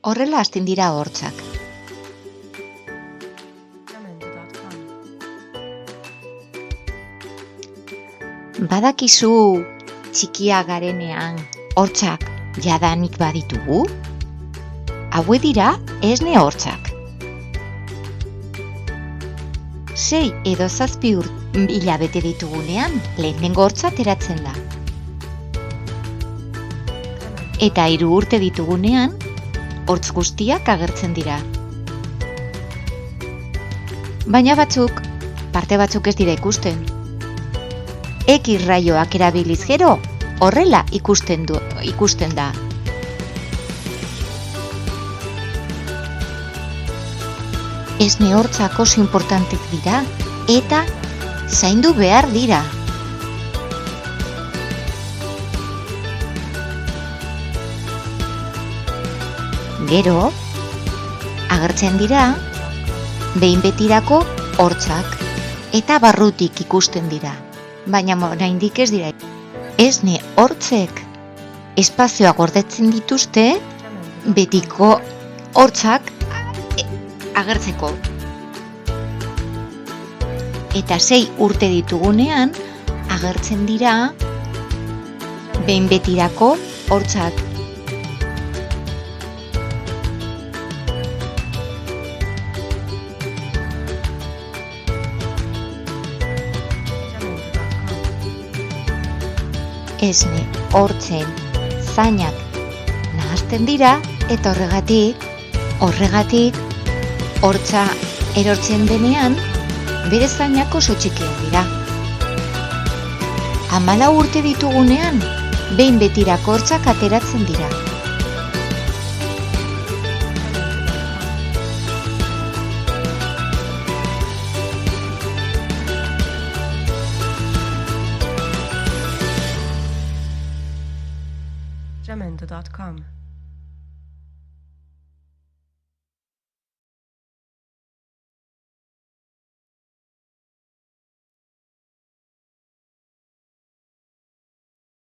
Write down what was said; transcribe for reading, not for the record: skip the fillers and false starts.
Horrela hasten dira hortzak. Badakizu txikia garenean hortzak jadanik baditugu? Haue dira esne hortzak. 6 edo 7 hilabete ditugunean lehenengo hortza ateratzen da. Eta 3 urte ditugunean hortz guztiak agertzen dira. Baina parte batzuk ez dira ikusten. X raioak erabiliz gero, horrela ikusten da. Esne hortzak oso importantek dira eta zaindu behar dira. Gero, agertzen dira behin betirako hortzak eta barrutik ikusten dira. Baina oraindik ez dira. Esne hortzek espazioa gordetzen dituzte betiko hortzak agertzeko. Eta 6 urte ditugunean agertzen dira behin betirako hortzak. Esne hortzen zainak nahasten dira eta horregatik hortza erortzen denean bere zainak oso txikiak dira. 14 urte ditugunean behin betirako hortzak ateratzen dira. Jamendo.com